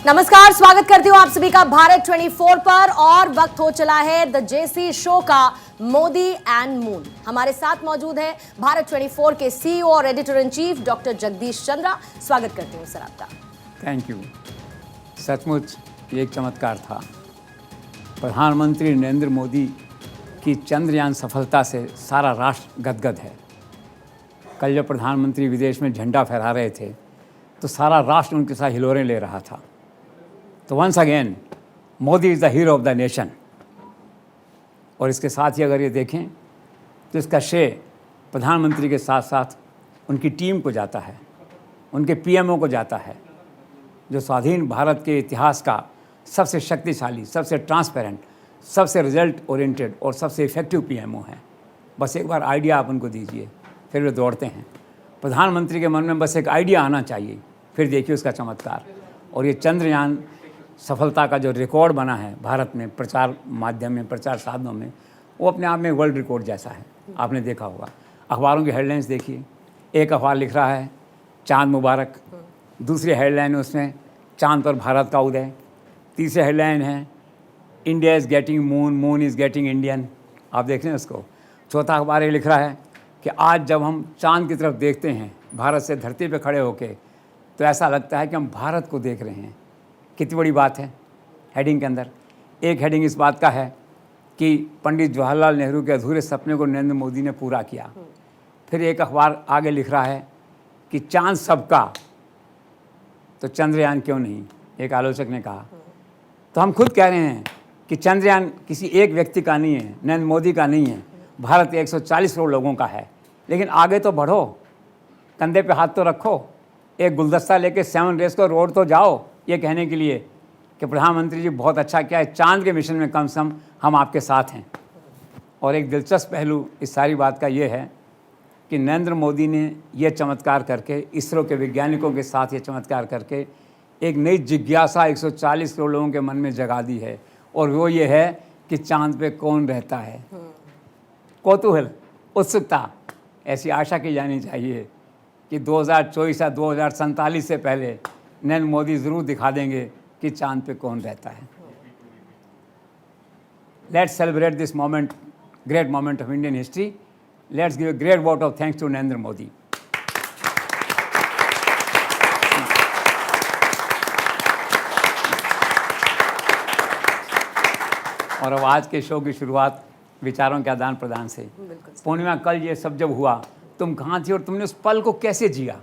नमस्कार, स्वागत करती हूं आप सभी का भारत 24 पर। और वक्त हो चला है द जेसी शो का, मोदी एंड मून। हमारे साथ मौजूद है भारत 24 के सीईओ और editor in chief doctor Jagdish Chandra. स्वागत करती हूं सर आपका। Thank you. सचमुच ये एक चमत्कार था। प्रधानमंत्री नरेंद्र मोदी की चंद्रयान सफलता से सारा राष्ट्र गदगद है। कल जब प्रधानमंत्री विदेश में झंडा फहरा रहे थे तो सारा राष्ट्र उनके साथ हिलोरें ले रहा था। तो once again Modi is the hero of the nation. और इसके साथ ही अगर ये देखें तो इसका श्रेय प्रधानमंत्री के साथ साथ उनकी टीम को जाता है, उनके पीएमओ को जाता है, जो स्वाधीन भारत के इतिहास का सबसे शक्तिशाली, सबसे ट्रांसपेरेंट, सबसे रिजल्ट ओरिएंटेड और सबसे इफेक्टिव पीएमओ हैं। बस एक बार आइडिया आप उनको दीजिए, फिर वे दौड़ते हैं। प्रधानमंत्री के मन में बस एक आइडिया आना चाहिए, फिर देखिए उसका चमत्कार। और ये चंद्रयान सफलता का जो रिकॉर्ड बना है भारत में, प्रचार माध्यम में, प्रचार साधनों में, वो अपने आप में वर्ल्ड रिकॉर्ड जैसा है। आपने देखा होगा, अखबारों की हेडलाइंस देखिए। एक अखबार लिख रहा है चांद मुबारक, दूसरी हेडलाइन उसमें चांद पर भारत का उदय, तीसरी हेडलाइन है India is getting moon, moon is getting Indian. आप देख रहे हैं उसको। चौथा अखबार ये लिख रहा है कि आज जब हम चांद की तरफ देखते हैं भारत से धरती पर खड़े होकर, तो ऐसा लगता है कि हम भारत को देख रहे हैं। कितनी बड़ी बात है। हेडिंग के अंदर एक हेडिंग इस बात का है कि पंडित जवाहरलाल नेहरू के अधूरे सपने को नरेंद्र मोदी ने पूरा किया। फिर एक अखबार आगे लिख रहा है कि चांद सबका, तो चंद्रयान क्यों नहीं, एक आलोचक ने कहा। तो हम खुद कह रहे हैं कि चंद्रयान किसी एक व्यक्ति का नहीं है, नरेंद्र मोदी का नहीं है, भारत के 140 करोड़ लोगों का है। लेकिन आगे तो बढ़ो, कंधे पे हाथ तो रखो, एक गुलदस्ता लेके 7 रेस को रोड तो जाओ, ये कहने के लिए कि प्रधानमंत्री जी बहुत अच्छा किया है, चांद के मिशन में कम से कम हम आपके साथ हैं। और एक दिलचस्प पहलू इस सारी बात का ये है कि नरेंद्र मोदी ने ये चमत्कार करके, इसरो के वैज्ञानिकों के साथ ये चमत्कार करके एक नई जिज्ञासा 140 करोड़ लोगों के मन में जगा दी है। और वो ये है कि चांद पे कौन रहता है। कौतूहल, उत्सुकता, ऐसी आशा की जानी चाहिए कि 2024 या 2047 से पहले नरेंद्र मोदी ज़रूर दिखा देंगे कि चांद पे कौन रहता है। Let's celebrate this moment, great moment of Indian history. Let's give a great vote of thanks to Narendra Modi. और अब आज के शो की शुरुआत विचारों के आदान प्रदान से। पूर्णिमा, कल ये सब जब हुआ, तुम कहाँ थी और तुमने उस पल को कैसे जिया?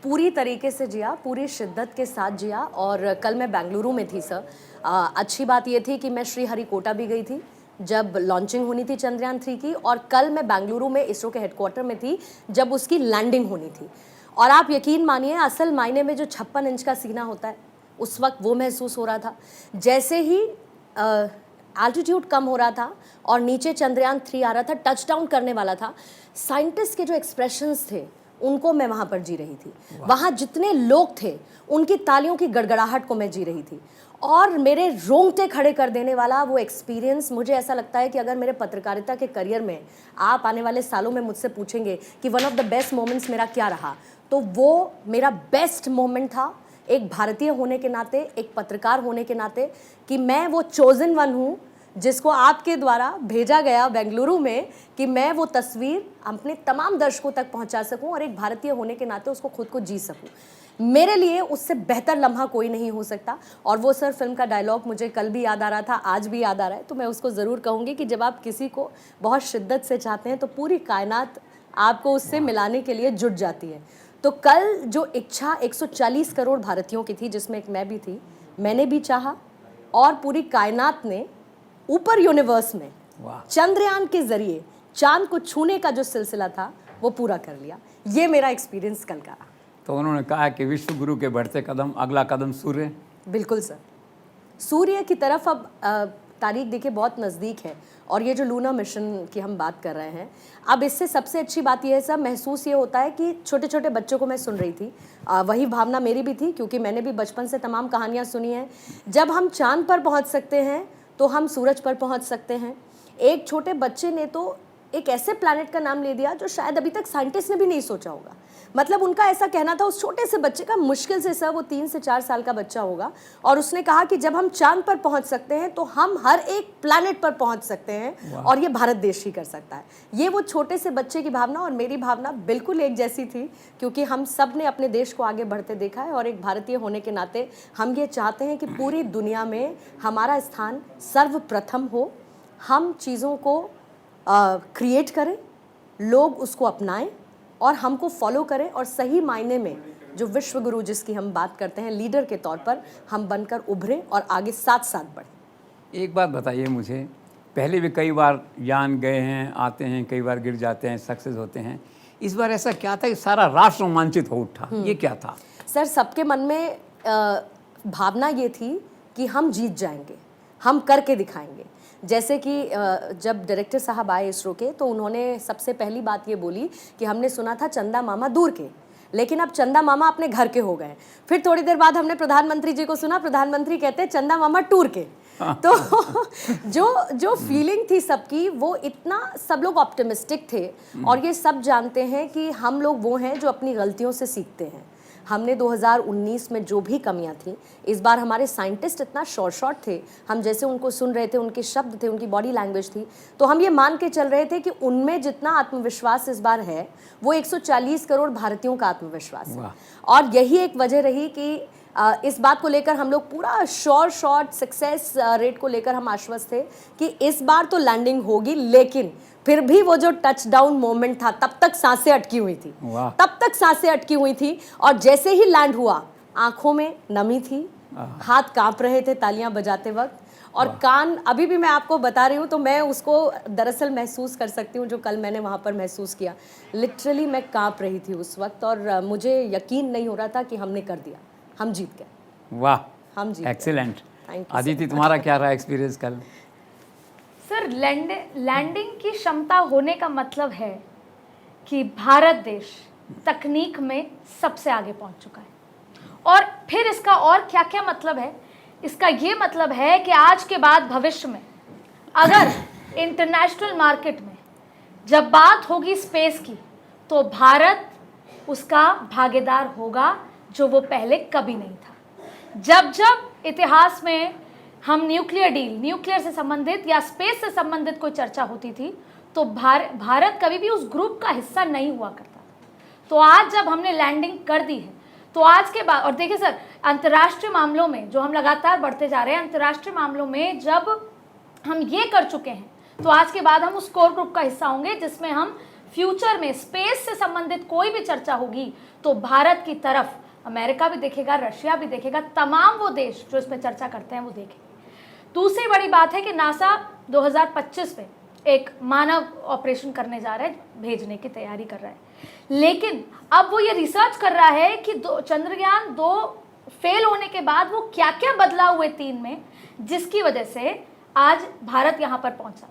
पूरी तरीके से जिया, पूरी शिद्दत के साथ जिया। और कल मैं बेंगलुरु में थी सर। अच्छी बात ये थी कि मैं श्रीहरिकोटा भी गई थी जब लॉन्चिंग होनी थी चंद्रयान 3 की, और कल मैं बेंगलुरु में इसरो के हेडक्वार्टर में थी जब उसकी लैंडिंग होनी थी। और आप यकीन मानिए, असल मायने में जो 56 इंच का सीना होता है, उस वक्त वो महसूस हो रहा था। जैसे ही एल्टीट्यूड कम हो रहा था और नीचे चंद्रयान 3 आ रहा था, टच डाउन करने वाला था, साइंटिस्ट के जो एक्सप्रेशंस थे उनको मैं वहाँ पर जी रही थी। वहाँ जितने लोग थे उनकी तालियों की गड़गड़ाहट को मैं जी रही थी। और मेरे रोंगटे खड़े कर देने वाला वो एक्सपीरियंस, मुझे ऐसा लगता है कि अगर मेरे पत्रकारिता के करियर में आप आने वाले सालों में मुझसे पूछेंगे कि one of the best moments मेरा क्या रहा, तो वो मेरा बेस्ट मोमेंट था, एक भारतीय होने के नाते, एक पत्रकार होने के नाते, कि मैं वो चोजन वन हूँ जिसको आपके द्वारा भेजा गया बेंगलुरु में कि मैं वो तस्वीर अपने तमाम दर्शकों तक पहुंचा सकूं और एक भारतीय होने के नाते उसको खुद को जी सकूं। मेरे लिए उससे बेहतर लम्हा कोई नहीं हो सकता। और वो सर फिल्म का डायलॉग मुझे कल भी याद आ रहा था, आज भी याद आ रहा है, तो मैं उसको ज़रूर कहूँगी कि जब आप किसी को बहुत शिद्दत से चाहते हैं तो पूरी कायनात आपको उससे मिलाने के लिए जुट जाती है। तो कल जो इच्छा 140 करोड़ भारतीयों की थी, जिसमें एक मैं भी थी, मैंने भी चाहा और पूरी कायनात ने ऊपर यूनिवर्स में चंद्रयान के जरिए चांद को छूने का जो सिलसिला था वो पूरा कर लिया। ये मेरा एक्सपीरियंस कल का। तो उन्होंने कहा कि विश्व गुरु के बढ़ते कदम, अगला कदम सूर्य। बिल्कुल सर, सूर्य की तरफ अब तारीख देखिए बहुत नज़दीक है। और ये जो लूना मिशन की हम बात कर रहे हैं, अब इससे सबसे अच्छी बात यह है सर, महसूस ये होता है कि छोटे छोटे बच्चों को मैं सुन रही थी, वही भावना मेरी भी थी, क्योंकि मैंने भी बचपन से तमाम कहानियाँ सुनी हैं। जब हम चांद पर पहुँच सकते हैं तो हम सूरज पर पहुँच सकते हैं। एक छोटे बच्चे ने तो एक ऐसे प्लैनेट का नाम ले दिया जो शायद अभी तक साइंटिस्ट ने भी नहीं सोचा होगा। मतलब उनका ऐसा कहना था, उस छोटे से बच्चे का, मुश्किल से सर वो 3 से 4 साल का बच्चा होगा, और उसने कहा कि जब हम चांद पर पहुंच सकते हैं तो हम हर एक प्लैनेट पर पहुंच सकते हैं, और ये भारत देश ही कर सकता है। ये वो छोटे से बच्चे की भावना और मेरी भावना बिल्कुल एक जैसी थी, क्योंकि हम सब ने अपने देश को आगे बढ़ते देखा है, और एक भारतीय होने के नाते हम ये चाहते हैं कि पूरी दुनिया में हमारा स्थान सर्वप्रथम हो, हम चीज़ों को क्रिएट करें, लोग उसको अपनाएं और हमको फॉलो करें, और सही मायने में जो विश्व गुरु जिसकी हम बात करते हैं, लीडर के तौर पर हम बनकर उभरें और आगे साथ साथ बढ़ें। एक बात बताइए मुझे, पहले भी कई बार यान गए हैं, आते हैं, कई बार गिर जाते हैं, सक्सेस होते हैं, इस बार ऐसा क्या था कि सारा राष्ट्र रोमांचित हो उठा, ये क्या था? सर, सबके मन में भावना ये थी कि हम जीत जाएंगे, हम करके दिखाएंगे। जैसे कि जब डायरेक्टर साहब आए इसरो के, तो उन्होंने सबसे पहली बात ये बोली कि हमने सुना था चंदा मामा दूर के, लेकिन अब चंदा मामा अपने घर के हो गए। फिर थोड़ी देर बाद हमने प्रधानमंत्री जी को सुना, प्रधानमंत्री कहते हैं चंदा मामा टूर के। तो जो फीलिंग थी सबकी, वो इतना सब लोग ऑप्टिमिस्टिक थे, और ये सब जानते हैं कि हम लोग वो हैं जो अपनी गलतियों से सीखते हैं। हमने 2019 में जो भी कमियां थी, इस बार हमारे साइंटिस्ट इतना शॉर्ट थे, हम जैसे उनको सुन रहे थे, उनके शब्द थे, उनकी बॉडी लैंग्वेज थी, तो हम ये मान के चल रहे थे कि उनमें जितना आत्मविश्वास इस बार है, वो 140 करोड़ भारतीयों का आत्मविश्वास है। और यही एक वजह रही कि इस बात को लेकर हम लोग पूरा शॉर्ट सक्सेस रेट को लेकर हम आश्वस्त थे कि इस बार तो लैंडिंग होगी, लेकिन फिर भी वो जो टचडाउन मोमेंट था, तब तक सांसें अटकी हुई थी, तब तक सांसें अटकी हुई थी, और जैसे ही लैंड हुआ, आंखों में नमी थी, हाथ कांप रहे थे तालियां बजाते वक्त, और कान, अभी भी मैं आपको बता रही हूँ तो मैं उसको दरअसल महसूस कर सकती हूँ, जो कल मैंने वहाँ पर महसूस किया। लिटरली मैं कांप रही थी उस वक्त, और मुझे यकीन नहीं हो रहा था कि हमने कर दिया, हम जीत गए। वाह, हम जीत, एक्सीलेंट। Thank you. आदिति, तुम्हारा क्या रहा एक्सपीरियंस कल? सर, लैंडिंग की क्षमता होने का मतलब है कि भारत देश तकनीक में सबसे आगे पहुंच चुका है। और फिर इसका और क्या क्या मतलब है? इसका ये मतलब है कि आज के बाद भविष्य में अगर इंटरनेशनल मार्केट में जब बात होगी स्पेस की, तो भारत उसका भागीदार होगा, जो वो पहले कभी नहीं था। जब जब इतिहास में हम न्यूक्लियर डील, न्यूक्लियर से संबंधित या स्पेस से संबंधित कोई चर्चा होती थी, तो भारत कभी भी उस ग्रुप का हिस्सा नहीं हुआ करता। तो आज जब हमने लैंडिंग कर दी है, तो आज के बाद, और देखिए सर, अंतर्राष्ट्रीय मामलों में जो हम लगातार बढ़ते जा रहे हैं, अंतर्राष्ट्रीय मामलों में जब हम ये कर चुके हैं, तो आज के बाद हम उस कोर ग्रुप का हिस्सा होंगे, जिसमें हम फ्यूचर में स्पेस से संबंधित कोई भी चर्चा होगी तो भारत की तरफ अमेरिका भी देखेगा, रशिया भी देखेगा, तमाम वो देश जो इसमें चर्चा करते हैं वो देखेंगे। दूसरी बड़ी बात है कि नासा 2025 में एक मानव ऑपरेशन करने जा रहा है, भेजने की तैयारी कर रहा है, लेकिन अब वो ये रिसर्च कर रहा है कि चंद्रयान 2 फेल होने के बाद वो क्या क्या बदलाव हुए 3 में, जिसकी वजह से आज भारत यहाँ पर पहुँचा।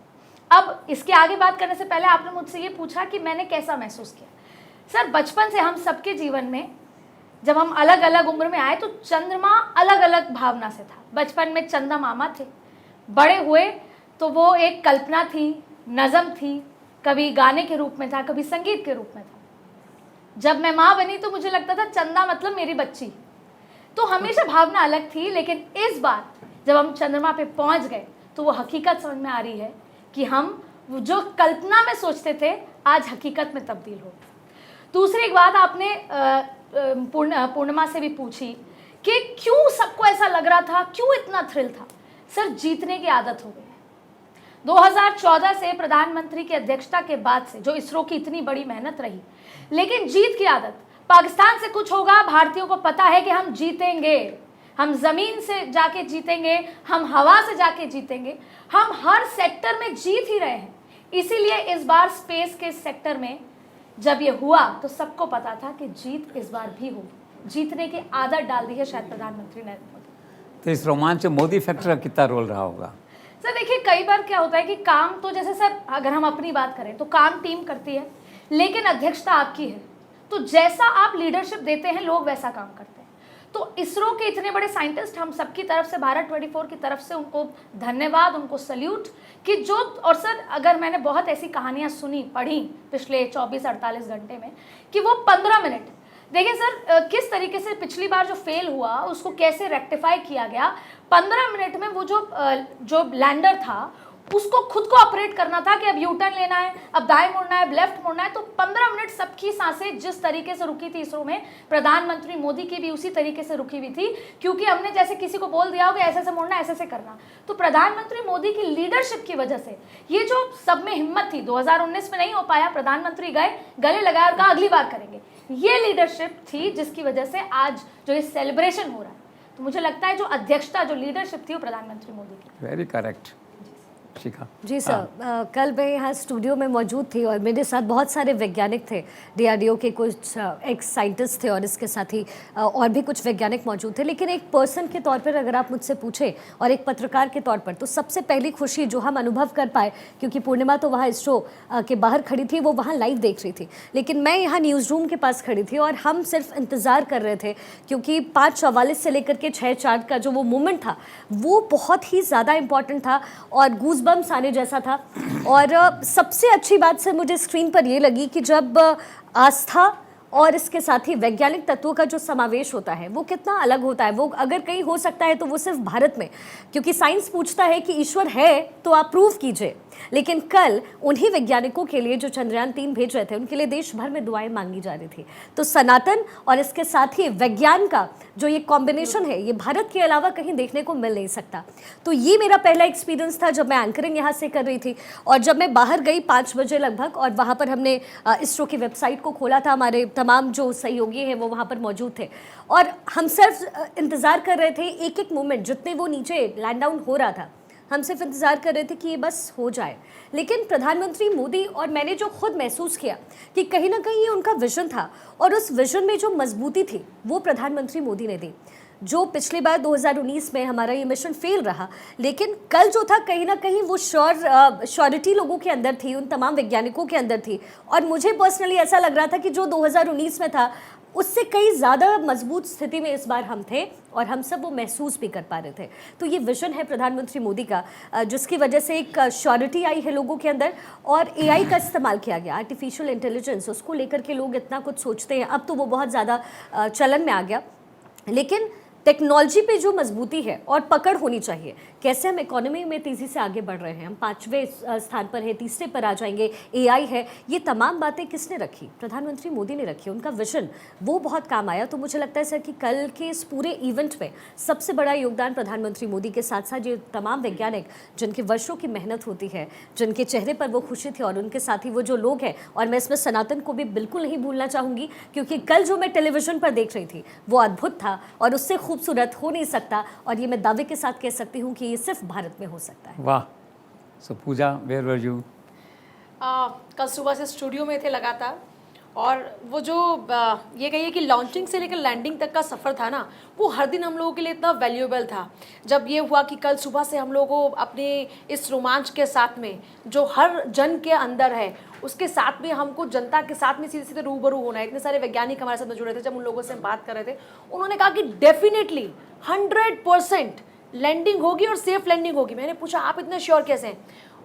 अब इसके आगे बात करने से पहले आपने मुझसे ये पूछा कि मैंने कैसा महसूस किया। सर, बचपन से हम सबके जीवन में जब हम अलग अलग उम्र में आए तो चंद्रमा अलग अलग भावना से था। बचपन में चंदा मामा थे, बड़े हुए तो वो एक कल्पना थी, नज़म थी, कभी गाने के रूप में था, कभी संगीत के रूप में था। जब मैं माँ बनी तो मुझे लगता था चंदा मतलब मेरी बच्ची, तो हमेशा भावना अलग थी। लेकिन इस बार जब हम चंद्रमा पे पहुंच गए तो वो हकीकत समझ में आ रही है कि हम जो कल्पना में सोचते थे आज हकीकत में तब्दील हो। दूसरी एक बात आपने पूर्णिमा से भी पूछी कि क्यों सबको ऐसा लग रहा था, क्यों इतना थ्रिल था। सर, जीतने की आदत हो गई है। 2014 से प्रधानमंत्री की अध्यक्षता के बाद से जो इसरो की इतनी बड़ी मेहनत रही, लेकिन जीत की आदत, पाकिस्तान से कुछ होगा, भारतीयों को पता है कि हम जीतेंगे, हम जमीन से जाके जीतेंगे, हम हवा से जाके जीतेंगे, हम हर सेक्टर में जीत ही रहे हैं। इसीलिए इस बार स्पेस के सेक्टर में जब ये हुआ तो सबको पता था कि जीत इस बार भी होगी। जीतने की आदत डाल दी है शायद प्रधानमंत्री नरेंद्र मोदी। तो इस रोमांच में मोदी फैक्टर का कितना रोल रहा होगा? सर देखिए, कई बार क्या होता है कि काम तो, जैसे सर अगर हम अपनी बात करें तो काम टीम करती है, लेकिन अध्यक्षता आपकी है, तो जैसा आप लीडरशिप देते हैं लोग वैसा काम करते हैं। तो इसरो के इतने बड़े साइंटिस्ट, हम सबकी तरफ से, भारत 24 की तरफ से उनको धन्यवाद, उनको सल्यूट कि जो, और सर अगर मैंने बहुत ऐसी कहानियाँ सुनी, पढ़ी पिछले 24-48 घंटे में कि वो 15 मिनट, देखिए सर किस तरीके से पिछली बार जो फेल हुआ उसको कैसे रेक्टिफाई किया गया। 15 मिनट में वो जो लैंडर था उसको खुद को ऑपरेट करना था कि अब यू टर्न लेना है, अब दाएं मुड़ना है, अब लेफ्ट मुड़ना है। तो 15 मिनट सबकी सांसें जिस तरीके से रुकी थी इसरो में, प्रधानमंत्री मोदी की भी उसी तरीके से रुकी हुई थी, क्योंकि हमने जैसे किसी को बोल दिया हो कि ऐसे ऐसे मुड़ना, ऐसे ऐसे करना। तो प्रधानमंत्री मोदी की लीडरशिप की वजह से ये जो सब में हिम्मत थी, 2019 में नहीं हो पाया, प्रधानमंत्री गए, गले लगाया और कहा अगली बार करेंगे। ये लीडरशिप थी जिसकी वजह से आज जो ये सेलिब्रेशन हो रहा है। तो मुझे लगता है जो अध्यक्षता, जो लीडरशिप थी वो प्रधानमंत्री मोदी की। Very correct. Shikha ji sir, कल मैं यहाँ स्टूडियो में मौजूद थी और मेरे साथ बहुत सारे वैज्ञानिक थे, डीआरडीओ के कुछ एक्स साइंटिस्ट थे और इसके साथ ही और भी कुछ वैज्ञानिक मौजूद थे। लेकिन एक पर्सन के तौर पर अगर आप मुझसे पूछे और एक पत्रकार के तौर पर, तो सबसे पहली खुशी जो हम अनुभव कर पाए, क्योंकि पूर्णिमा तो वहाँ इसरो के बाहर खड़ी थी, वो वहाँ लाइव देख रही थी, लेकिन मैं यहाँ न्यूज़ रूम के पास खड़ी थी और हम सिर्फ इंतज़ार कर रहे थे, क्योंकि 5:44 से लेकर के 6:04 का जो वो मोमेंट था वो बहुत ही ज़्यादा इंपॉर्टेंट था और गूज़बम्स आने जैसा था। और सबसे अच्छी बात सर मुझे स्क्रीन पर ये लगी कि जब आस्था और इसके साथ ही वैज्ञानिक तत्वों का जो समावेश होता है वो कितना अलग होता है। वो अगर कहीं हो सकता है तो वो सिर्फ भारत में, क्योंकि साइंस पूछता है कि ईश्वर है तो आप प्रूव कीजिए। लेकिन कल उन्हीं वैज्ञानिकों के लिए जो चंद्रयान 3 भेज रहे थे, उनके लिए देश भर में दुआएं मांगी जा रही थी। तो सनातन और इसके साथ ही विज्ञान का जो ये कॉम्बिनेशन है, ये भारत के अलावा कहीं देखने को मिल नहीं सकता। तो ये मेरा पहला एक्सपीरियंस था जब मैं एंकरिंग यहाँ से कर रही थी। और जब मैं बाहर गई 5 बजे लगभग, और वहाँ पर हमने इसरो की वेबसाइट को खोला था, हमारे तमाम जो सहयोगी हैं वो वहाँ पर मौजूद थे और हम सिर्फ इंतज़ार कर रहे थे एक एक मोमेंट, जितने वो नीचे लैंड डाउन हो रहा था, हम सिर्फ इंतज़ार कर रहे थे कि ये बस हो जाए। लेकिन प्रधानमंत्री मोदी, और मैंने जो खुद महसूस किया कि कहीं ना कहीं ये उनका विजन था और उस विजन में जो मजबूती थी वो प्रधानमंत्री मोदी ने दी। जो पिछली बार 2019 में हमारा ये मिशन फेल रहा, लेकिन कल जो था कहीं ना कहीं वो श्योरिटी लोगों के अंदर थी, उन तमाम वैज्ञानिकों के अंदर थी। और मुझे पर्सनली ऐसा लग रहा था कि जो 2019 में था उससे कई ज़्यादा मजबूत स्थिति में इस बार हम थे और हम सब वो महसूस भी कर पा रहे थे। तो ये विजन है प्रधानमंत्री मोदी का, जिसकी वजह से एक श्योरिटी आई है लोगों के अंदर और एआई का इस्तेमाल किया गया, आर्टिफिशियल इंटेलिजेंस, उसको लेकर के लोग इतना कुछ सोचते हैं। अब तो वो बहुत ज़्यादा चलन में आ गया, लेकिन टेक्नोलॉजी पे जो मजबूती है और पकड़ होनी चाहिए, कैसे हम इकोनॉमी में तेज़ी से आगे बढ़ रहे हैं, हम 5वें स्थान पर है, 3रे पर आ जाएंगे, एआई है, ये तमाम बातें किसने रखी? प्रधानमंत्री मोदी ने रखी। उनका विजन वो बहुत काम आया। तो मुझे लगता है सर कि कल के इस पूरे इवेंट में सबसे बड़ा योगदान प्रधानमंत्री मोदी के साथ साथ ये तमाम वैज्ञानिक जिनके वर्षों की मेहनत होती है, जिनके चेहरे पर वो खुशी थी, और उनके साथ ही वो जो लोग हैं, और मैं इसमें सनातन को भी बिल्कुल नहीं भूलना चाहूँगी, क्योंकि कल जो मैं टेलीविज़न पर देख रही थी वो अद्भुत था और उससे खूबसूरत हो नहीं सकता। और ये मैं दावे के साथ कह सकती हूँ कि ये सिर्फ भारत में हो सकता है। वाह। सो पूजा, वेयर वर यू? कल सुबह से स्टूडियो में थे लगातार, और वो जो ये कहिए कि लॉन्चिंग से लेकर लैंडिंग तक का सफ़र था ना, वो हर दिन हम लोगों के लिए इतना वैल्यूएबल था। जब ये हुआ कि कल सुबह से हम लोगों को अपने इस रोमांच के साथ में जो हर जन के अंदर है, उसके साथ में हमको जनता के साथ में सीधे सीधे रूबरू होना है। इतने सारे वैज्ञानिक हमारे साथ जुड़े थे, जब उन लोगों से हम बात कर रहे थे, उन्होंने कहा कि डेफिनेटली 100% लैंडिंग होगी और सेफ लैंडिंग होगी। मैंने पूछा आप इतने श्योर कैसे हैं?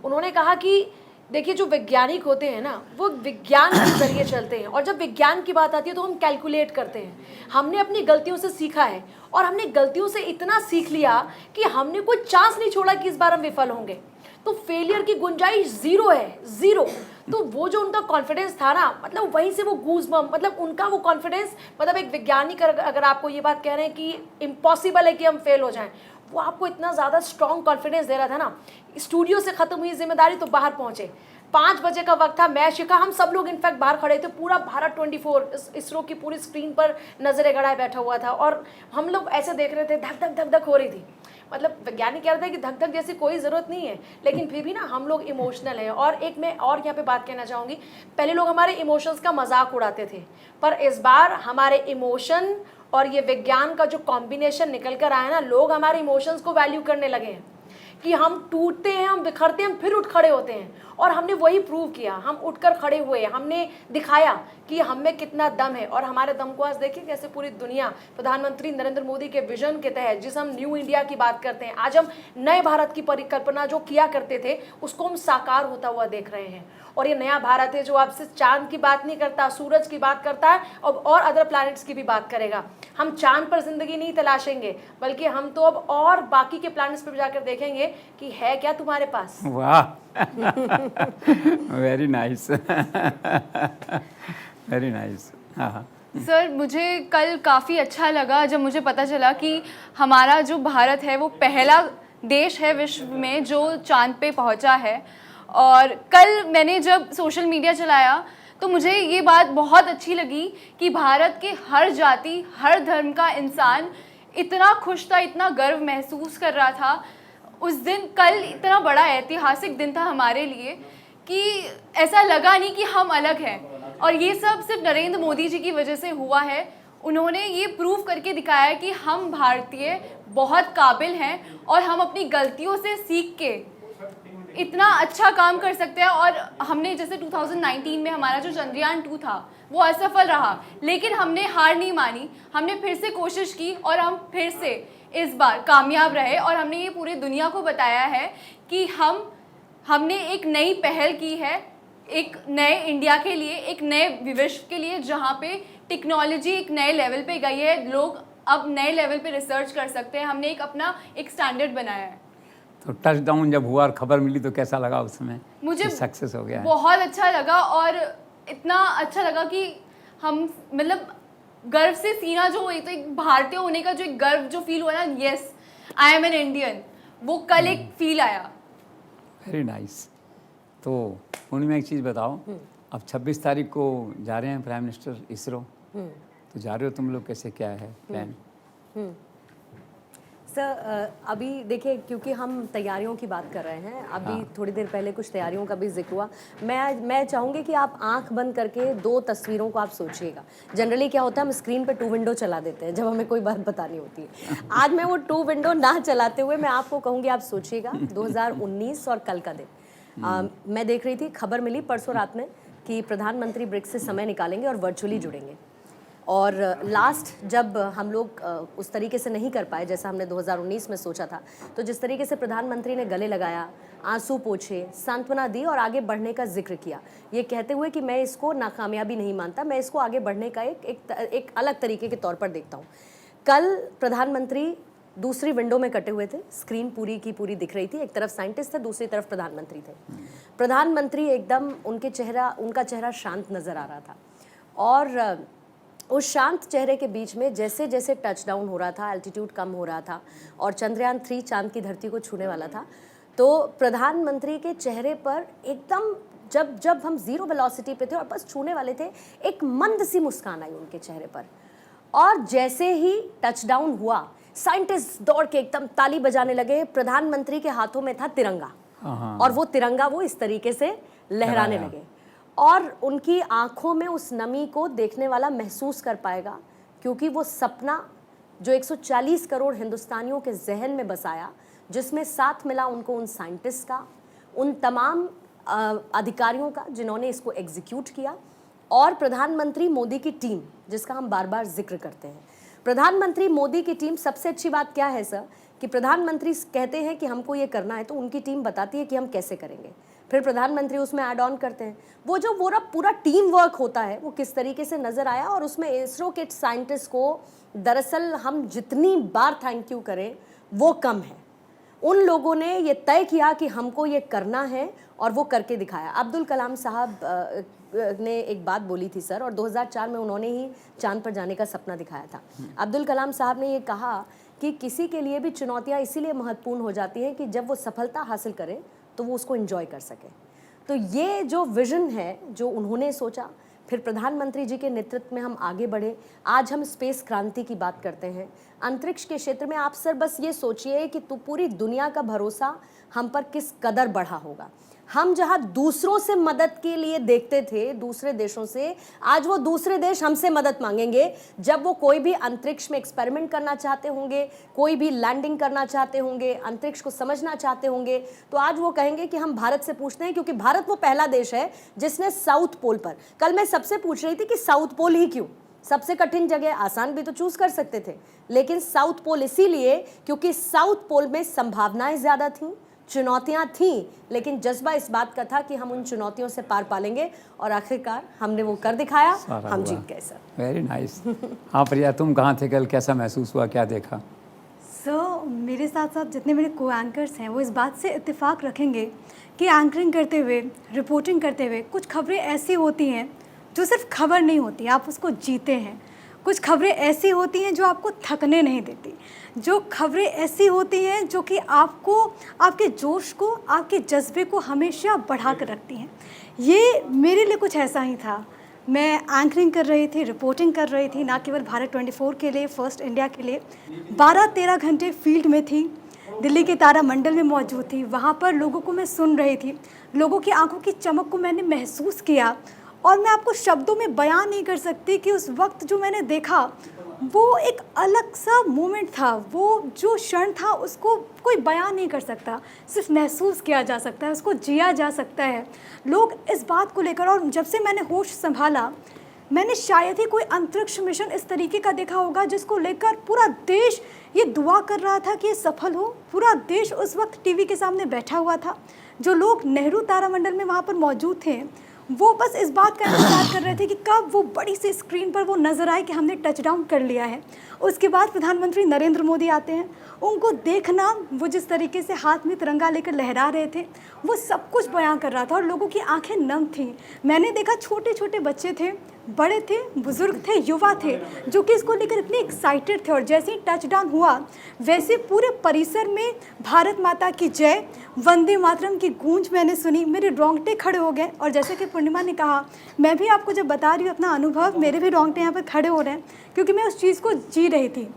उन्होंने कहा कि देखिए, जो वैज्ञानिक होते हैं ना, वो विज्ञान के जरिए चलते हैं, और जब विज्ञान की बात आती है तो हम कैलकुलेट करते हैं। हमने अपनी गलतियों से सीखा है, और हमने गलतियों से इतना सीख लिया कि हमने कोई चांस नहीं छोड़ा कि इस बार हम विफल होंगे। तो फेलियर की गुंजाइश ज़ीरो है, ज़ीरो। तो वो जो उनका कॉन्फिडेंस था ना, मतलब वहीं से वो गूज़बम्प, मतलब उनका वो कॉन्फिडेंस, मतलब एक वैज्ञानिक अगर आपको ये बात कह रहे हैं कि इम्पॉसिबल है कि हम फेल हो जाएं, वो आपको इतना ज़्यादा स्ट्रॉन्ग कॉन्फिडेंस दे रहा था ना। स्टूडियो से ख़त्म हुई जिम्मेदारी तो बाहर पहुँचे, 5 बजे का वक्त था, मैं शिखा, हम सब लोग इनफैक्ट बाहर खड़े थे, पूरा भारत 24 इसरो की पूरी स्क्रीन पर नज़रें गड़ाए बैठा हुआ था, और हम लोग ऐसे देख रहे थे, धक धक धक धक हो रही थी। मतलब वैज्ञानिक कह रहे थे कि धक धक जैसी कोई ज़रूरत नहीं है, लेकिन फिर भी ना हम लोग इमोशनल हैं। और एक मैं और यहाँ पे बात कहना चाहूँगी, पहले लोग हमारे इमोशंस का मजाक उड़ाते थे, पर इस बार हमारे इमोशन और ये विज्ञान का जो कॉम्बिनेशन निकल कर आया ना, लोग हमारे इमोशंस को वैल्यू करने लगे हैं। कि हम टूटते हैं, हम बिखरते हैं, हम फिर उठ खड़े होते हैं। और हमने वही प्रूव किया, हम उठकर खड़े हुए, हमने दिखाया कि हम में कितना दम है। और हमारे दम को आज देखिए कैसे पूरी दुनिया प्रधानमंत्री नरेंद्र मोदी के विजन के तहत, जिस हम न्यू इंडिया की बात करते हैं, आज हम नए भारत की परिकल्पना जो किया करते थे उसको हम साकार होता हुआ देख रहे हैं। और ये नया भारत है जो आपसे चांद की बात नहीं करता, सूरज की बात करता है और अदर प्लैनेट्स की भी बात करेगा। हम चांद पर जिंदगी नहीं तलाशेंगे, बल्कि हम तो अब और बाकी के प्लैनेट्स पर जाकर देखेंगे कि है क्या तुम्हारे पास। वाह, वेरी नाइस, वेरी नाइस। हाँ हाँ। सर, मुझे कल काफ़ी अच्छा लगा जब मुझे पता चला कि हमारा जो भारत है वो पहला देश है विश्व में जो चांद पे पहुंचा है। और कल मैंने जब सोशल मीडिया चलाया तो मुझे ये बात बहुत अच्छी लगी कि भारत के हर जाति, हर धर्म का इंसान इतना खुश था, इतना गर्व महसूस कर रहा था उस दिन। कल इतना बड़ा ऐतिहासिक दिन था हमारे लिए कि ऐसा लगा नहीं कि हम अलग हैं। और ये सब सिर्फ नरेंद्र मोदी जी की वजह से हुआ है। उन्होंने ये प्रूव करके दिखाया कि हम भारतीय बहुत काबिल हैं और हम अपनी गलतियों से सीख के इतना अच्छा काम कर सकते हैं। और हमने जैसे 2019 में हमारा जो चंद्रयान 2 था वो असफल रहा, लेकिन हमने हार नहीं मानी, हमने फिर से कोशिश की और हम फिर से इस बार कामयाब रहे। और हमने ये पूरी दुनिया को बताया है कि हमने एक नई पहल की है, एक नए इंडिया के लिए, एक नए विश्व के लिए, जहाँ पे टेक्नोलॉजी एक नए लेवल पे गई है, लोग अब नए लेवल पे रिसर्च कर सकते हैं। हमने अपना एक स्टैंडर्ड बनाया है। तो टच डाउन जब हुआ और खबर मिली तो कैसा लगा उस समय? मुझे सक्सेस हो गया है। बहुत अच्छा लगा और इतना अच्छा लगा कि हम मतलब गर्व से सीना जो हुई, तो एक भारतीय होने का जो एक गर्व जो फील हुआ ना, yes I am an Indian, वो कल एक फील आया। Very nice. तो पूर्णिमा एक चीज़ बताओ, अब 26 तारीख को जा रहे हैं प्राइम मिनिस्टर इसरो, तो जा रहे हो तुम लोग, कैसे क्या है प्लान? सर अभी देखिए, क्योंकि हम तैयारियों की बात कर रहे हैं, अभी थोड़ी देर पहले कुछ तैयारियों का भी जिक्र हुआ। मैं चाहूँगी कि आप आंख बंद करके 2 तस्वीरों को आप सोचिएगा। जनरली क्या होता है, हम स्क्रीन पे 2 विंडो चला देते हैं जब हमें कोई बात बतानी होती है। आज मैं वो 2 विंडो ना चलाते हुए मैं आपको कहूँगी, आप सोचिएगा 2019 और कल का दिन। मैं देख रही थी, खबर मिली परसों रात में कि प्रधानमंत्री ब्रिक्स से समय निकालेंगे और वर्चुअली जुड़ेंगे। और लास्ट जब हम लोग उस तरीके से नहीं कर पाए जैसा हमने 2019 में सोचा था, तो जिस तरीके से प्रधानमंत्री ने गले लगाया, आंसू पोंछे, सांत्वना दी और आगे बढ़ने का जिक्र किया, ये कहते हुए कि मैं इसको नाकामयाबी नहीं मानता, मैं इसको आगे बढ़ने का एक अलग तरीके के तौर पर देखता हूँ। कल प्रधानमंत्री दूसरी विंडो में कटे हुए थे, स्क्रीन पूरी की पूरी दिख रही थी, एक तरफ साइंटिस्ट थे, दूसरी तरफ प्रधानमंत्री थे। प्रधानमंत्री एकदम उनका चेहरा शांत नज़र आ रहा था। और उस शांत चेहरे के बीच में जैसे जैसे टच डाउन हो रहा था, एल्टीट्यूड कम हो रहा था और चंद्रयान 3 चांद की धरती को छूने वाला था, तो प्रधानमंत्री के चेहरे पर एकदम जब हम 0 वेलोसिटी पे थे और बस छूने वाले थे, एक मंद सी मुस्कान आई उनके चेहरे पर। और जैसे ही टच डाउन हुआ, साइंटिस्ट दौड़ के एकदम ताली बजाने लगे। प्रधानमंत्री के हाथों में था तिरंगा और वो तिरंगा वो इस तरीके से लहराने लगे और उनकी आंखों में उस नमी को देखने वाला महसूस कर पाएगा, क्योंकि वो सपना जो 140 करोड़ हिंदुस्तानियों के जहन में बसाया, जिसमें साथ मिला उनको उन साइंटिस्ट का, उन तमाम अधिकारियों का जिन्होंने इसको एग्जीक्यूट किया, और प्रधानमंत्री मोदी की टीम जिसका हम बार बार जिक्र करते हैं। प्रधानमंत्री मोदी की टीम, सबसे अच्छी बात क्या है सर कि प्रधानमंत्री कहते हैं कि हमको ये करना है, तो उनकी टीम बताती है कि हम कैसे करेंगे, फिर प्रधानमंत्री उसमें ऐड ऑन करते हैं। वो जो पूरा टीम वर्क होता है वो किस तरीके से नज़र आया, और उसमें इसरो के साइंटिस्ट को दरअसल हम जितनी बार थैंक यू करें वो कम है। उन लोगों ने ये तय किया कि हमको ये करना है और वो करके दिखाया। अब्दुल कलाम साहब ने एक बात बोली थी सर, और 2004 में उन्होंने ही चांद पर जाने का सपना दिखाया था। अब्दुल कलाम साहब ने ये कहा कि किसी के लिए भी चुनौतियाँ इसीलिए महत्वपूर्ण हो जाती हैं कि जब वो सफलता हासिल करे तो वो उसको एंजॉय कर सके। तो ये जो विजन है जो उन्होंने सोचा, फिर प्रधानमंत्री जी के नेतृत्व में हम आगे बढ़े। आज हम स्पेस क्रांति की बात करते हैं, अंतरिक्ष के क्षेत्र में। आप सर बस ये सोचिए कि पूरी दुनिया का भरोसा हम पर किस कदर बढ़ा होगा। हम जहां दूसरों से मदद के लिए देखते थे दूसरे देशों से, आज वो दूसरे देश हमसे मदद मांगेंगे जब वो कोई भी अंतरिक्ष में एक्सपेरिमेंट करना चाहते होंगे, कोई भी लैंडिंग करना चाहते होंगे, अंतरिक्ष को समझना चाहते होंगे, तो आज वो कहेंगे कि हम भारत से पूछते हैं, क्योंकि भारत वो पहला देश है जिसने साउथ पोल पर, कल मैं सबसे पूछ रही थी कि साउथ पोल ही क्यों, सबसे कठिन जगह, आसान भी तो चूज कर सकते थे, लेकिन साउथ पोल इसीलिए क्योंकि साउथ पोल में संभावनाएं ज्यादा थीं, चुनौतियां थीं, लेकिन जज्बा इस बात का था कि हम उन चुनौतियों से पार पालेंगे, और आखिरकार हमने वो कर दिखाया, हम जीत गए सर। Very nice. हाँ प्रिया, तुम कहाँ थे कल, कैसा महसूस हुआ, क्या देखा? सर मेरे साथ साथ जितने मेरे को एंकर्स हैं वो इस बात से इत्तेफाक रखेंगे कि एंकरिंग करते हुए, रिपोर्टिंग करते हुए कुछ खबरें ऐसी होती हैं जो सिर्फ खबर नहीं होती, आप उसको जीते हैं। कुछ खबरें ऐसी होती हैं जो आपको थकने नहीं देती, जो खबरें ऐसी होती हैं जो कि आपको, आपके जोश को, आपके जज्बे को हमेशा बढ़ा कर रखती हैं। ये मेरे लिए कुछ ऐसा ही था। मैं एंकरिंग कर रही थी, रिपोर्टिंग कर रही थी, ना केवल भारत 24 के लिए, फर्स्ट इंडिया के लिए। 12-13 घंटे फील्ड में थी, दिल्ली के तारामंडल में मौजूद थी, वहाँ पर लोगों को मैं सुन रही थी, लोगों की आंखों की चमक को मैंने महसूस किया, और मैं आपको शब्दों में बयान नहीं कर सकती कि उस वक्त जो मैंने देखा वो एक अलग सा मोमेंट था, वो जो क्षण था उसको कोई बयान नहीं कर सकता, सिर्फ महसूस किया जा सकता है, उसको जिया जा सकता है। लोग इस बात को लेकर, और जब से मैंने होश संभाला, मैंने शायद ही कोई अंतरिक्ष मिशन इस तरीके का देखा होगा जिसको लेकर पूरा देश ये दुआ कर रहा था कि ये सफल हो। पूरा देश उस वक्त टीवी के सामने बैठा हुआ था। जो लोग नेहरू तारामंडल में वहाँ पर मौजूद थे वो बस इस बात का इंतजार कर रहे थे कि कब वो बड़ी सी स्क्रीन पर वो नज़र आए कि हमने टच डाउन कर लिया है। उसके बाद प्रधानमंत्री नरेंद्र मोदी आते हैं, उनको देखना, वो जिस तरीके से हाथ में तिरंगा लेकर लहरा रहे थे, वो सब कुछ बयां कर रहा था और लोगों की आंखें नम थीं। मैंने देखा छोटे छोटे बच्चे थे, बड़े थे, बुजुर्ग थे, युवा थे, जो कि इसको लेकर इतने एक्साइटेड थे। और जैसे ही टच डाउन हुआ वैसे पूरे परिसर में भारत माता की जय, वंदे मातरम की गूंज मैंने सुनी, मेरे रोंगटे खड़े हो गए। और जैसे कि पूर्णिमा ने कहा, मैं भी आपको जब बता रही हूँ अपना अनुभव, मेरे भी रोंगटे यहाँ पर खड़े हो रहे हैं क्योंकि मैं उस चीज़ को जी रही थी।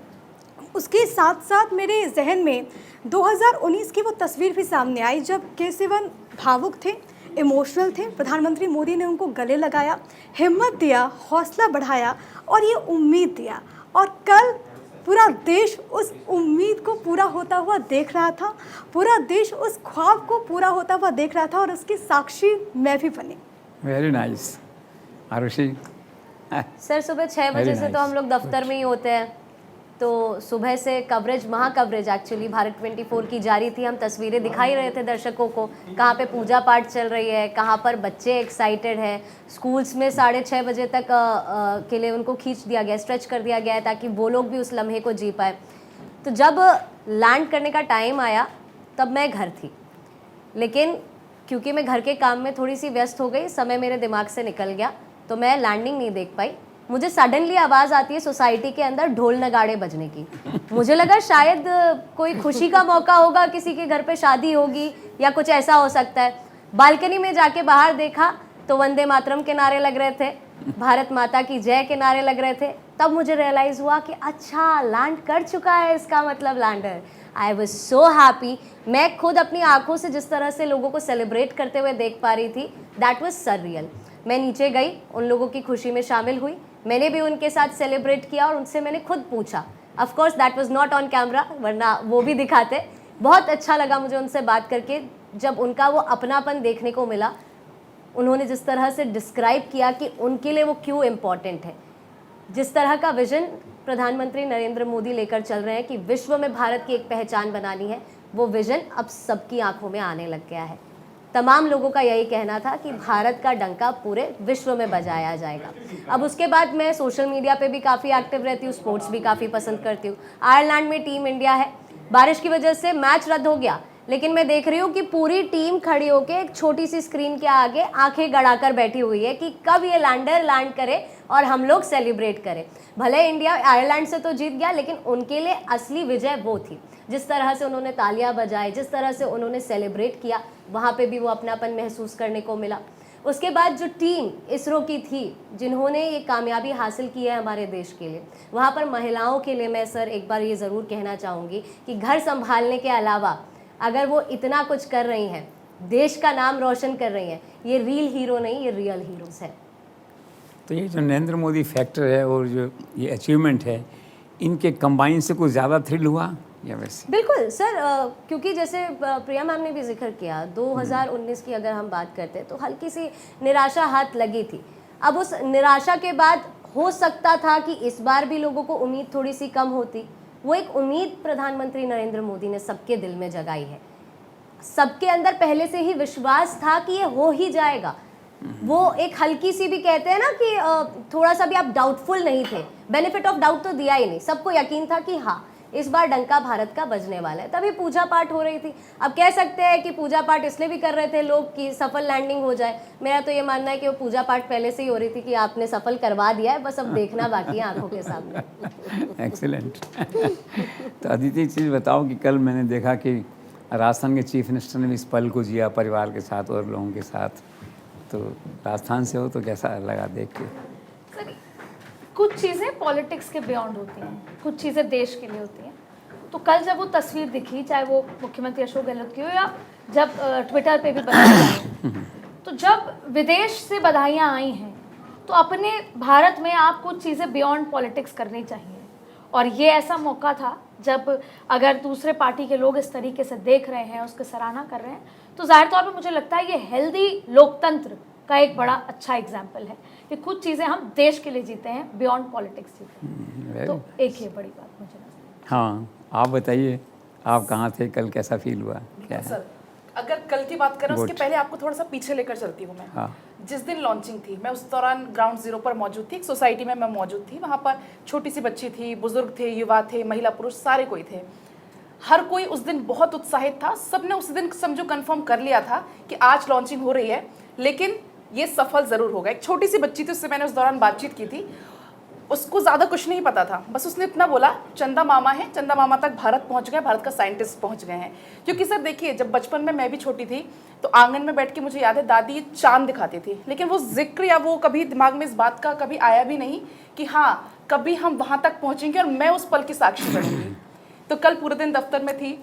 उसके साथ साथ मेरे जहन में 2019 की वो तस्वीर भी सामने आई जब केसीवन भावुक थे, इमोशनल थे। प्रधानमंत्री मोदी ने उनको गले लगाया, हिम्मत दिया, हौसला बढ़ाया और ये उम्मीद दिया। और कल पूरा देश उस उम्मीद को पूरा होता हुआ देख रहा था, पूरा देश उस ख्वाब को पूरा होता हुआ देख रहा था और उसकी साक्षी मैं भी बनी। Very nice. आरुषि? सर सुबह 6 बजे से तो हम लोग दफ्तर में ही होते हैं, तो सुबह से कवरेज, महा कवरेज एक्चुअली भारत 24 की जारी थी। हम तस्वीरें दिखाई रहे थे दर्शकों को, कहाँ पे पूजा पाठ चल रही है, कहाँ पर बच्चे एक्साइटेड हैं। स्कूल्स में 6:30 बजे तक के लिए उनको खींच दिया गया, स्ट्रेच कर दिया गया है ताकि वो लोग भी उस लम्हे को जी पाए। तो जब लैंड करने का टाइम आया तब मैं घर थी, लेकिन क्योंकि मैं घर के काम में थोड़ी सी व्यस्त हो गई, समय मेरे दिमाग से निकल गया, तो मैं लैंडिंग नहीं देख पाई। मुझे सडनली आवाज़ आती है सोसाइटी के अंदर ढोल नगाड़े बजने की। मुझे लगा शायद कोई खुशी का मौका होगा, किसी के घर पे शादी होगी या कुछ ऐसा हो सकता है। बालकनी में जाके बाहर देखा तो वंदे मातरम के नारे लग रहे थे, भारत माता की जय के नारे लग रहे थे। तब मुझे रियलाइज़ हुआ कि अच्छा लैंड कर चुका है, इसका मतलब lander. I was so happy. मैं खुद अपनी आंखों से जिस तरह से लोगों को सेलिब्रेट करते हुए देख पा रही थी, दैट वॉज सररियल। मैं नीचे गई, उन लोगों की खुशी में शामिल हुई, मैंने भी उनके साथ सेलिब्रेट किया और उनसे मैंने खुद पूछा। Of course that was not on camera, वरना वो भी दिखाते। बहुत अच्छा लगा मुझे उनसे बात करके, जब उनका वो अपनापन देखने को मिला। उन्होंने जिस तरह से डिस्क्राइब किया कि उनके लिए वो क्यों इम्पॉर्टेंट है, जिस तरह का विजन प्रधानमंत्री नरेंद्र मोदी लेकर चल रहे हैं कि विश्व में भारत की एक पहचान बनानी है, वो विजन अब सबकी आंखों में आने लग गया है। तमाम लोगों का यही कहना था कि भारत का डंका पूरे विश्व में बजाया जाएगा। अब उसके बाद मैं सोशल मीडिया पे भी काफ़ी एक्टिव रहती हूँ, स्पोर्ट्स भी काफ़ी पसंद करती हूँ। आयरलैंड में टीम इंडिया है, बारिश की वजह से मैच रद्द हो गया, लेकिन मैं देख रही हूँ कि पूरी टीम खड़ी होकर एक छोटी सी स्क्रीन के आगे आंखें गड़ाकर बैठी हुई है कि कब ये लैंडर लैंड करे और हम लोग सेलिब्रेट करें। भले इंडिया आयरलैंड से तो जीत गया, लेकिन उनके लिए असली विजय वो थी। जिस तरह से उन्होंने तालियां बजाई, जिस तरह से उन्होंने सेलिब्रेट किया, वहाँ पे भी वो अपनापन महसूस करने को मिला। उसके बाद जो टीम इसरो की थी, जिन्होंने ये कामयाबी हासिल की है हमारे देश के लिए, वहाँ पर महिलाओं के लिए मैं सर एक बार ये ज़रूर कहना चाहूँगी कि घर संभालने के अलावा अगर वो इतना कुछ कर रही हैं देश का नाम रोशन कर रही हैं। ये रियल हीरो नहीं, ये रियल हीरोज है। तो ये जो नरेंद्र मोदी फैक्टर है और जो ये अचीवमेंट है, इनके कंबाइन से कुछ ज़्यादा थ्रिल हुआ या वैसे? बिल्कुल सर, क्योंकि जैसे प्रिया मैम ने भी जिक्र किया 2019 की अगर हम बात करते हैं तो हल्की सी निराशा हाथ लगी थी। अब उस निराशा के बाद हो सकता था कि इस बार भी लोगों को उम्मीद थोड़ी सी कम होती। वो एक उम्मीद प्रधानमंत्री नरेंद्र मोदी ने सबके दिल में जगाई है। सबके अंदर पहले से ही विश्वास था कि ये हो ही जाएगा। वो एक हल्की सी भी कहते हैं ना कि थोड़ा सा भी आप डाउटफुल नहीं थे, बेनिफिट ऑफ डाउट तो दिया ही नहीं, सबको यकीन था कि हाँ इस बार डंका भारत का बजने वाला है। तभी पूजा पाठ हो रही थी। अब कह सकते हैं कि पूजा पाठ इसलिए भी कर रहे थे लोग कि सफल लैंडिंग हो जाए। मेरा तो ये मानना है कि वो पूजा पाठ पहले से ही हो रही थी कि आपने सफल करवा दिया है, बस अब देखना बाकी है आंखों के सामने। एक्सीलेंट। तो अदिति, चीज़ बताओ कि कल मैंने देखा कि राजस्थान के चीफ मिनिस्टर ने भी इस पल को जिया परिवार के साथ और लोगों के साथ। तो राजस्थान से हो तो कैसा लगा देख के? सर, कुछ चीज़ें पॉलिटिक्स के बियॉन्ड होती हैं, कुछ चीज़ें देश के लिए होती हैं। तो कल जब वो तस्वीर दिखी, चाहे वो मुख्यमंत्री अशोक गहलोत की हो या जब ट्विटर पे भी बधाई आई, तो जब विदेश से बधाइयाँ आई हैं तो अपने भारत में आप कुछ चीज़ें बियॉन्ड पॉलिटिक्स करनी चाहिए। और ये ऐसा मौका था जब अगर दूसरे पार्टी के लोग इस तरीके से देख रहे हैं, उसकी सराहना कर रहे हैं, तो जाहिर तौर पर मुझे लगता है ये हेल्दी लोकतंत्र का एक बड़ा अच्छा एग्जाम्पल है कि कुछ चीज़ें हम देश के लिए जीते हैं, बियॉन्ड पॉलिटिक्स जीते हैं। तो एक ये बड़ी बात मुझे लगता है। हाँ, आप बताइए, आप कहाँ थे कल, कैसा फील हुआ? क्या है? सर, अगर कल की बात करें उसके Good. पहले आपको थोड़ा सा पीछे लेकर चलती हूँ मैं। हाँ। जिस दिन लॉन्चिंग थी, मैं उस दौरान ग्राउंड जीरो पर मौजूद थी। एक सोसाइटी में मैं मौजूद थी। वहाँ पर छोटी सी बच्ची थी, बुजुर्ग थे, युवा थे, महिला पुरुष, सारे कोई थे। हर कोई उस दिन बहुत उत्साहित था। सबने उस दिन समझो कंफर्म कर लिया था कि आज लॉन्चिंग हो रही है, लेकिन ये सफल ज़रूर होगा। एक छोटी सी बच्ची थी, उससे मैंने उस दौरान बातचीत की थी। उसको ज़्यादा कुछ नहीं पता था, बस उसने इतना बोला चंदा मामा है, चंदा मामा तक भारत पहुंच गए, भारत का साइंटिस्ट पहुंच गए हैं। क्योंकि सर देखिए, जब बचपन में मैं भी छोटी थी तो आंगन में बैठ के मुझे याद है दादी चांद दिखाती थी, लेकिन वो जिक्र या वो कभी दिमाग में इस बात का कभी आया भी नहीं कि हाँ कभी हम वहाँ तक पहुँचेंगे और मैं उस पल की साक्षी बनूंगी। तो कल पूरे दिन दफ्तर में थी।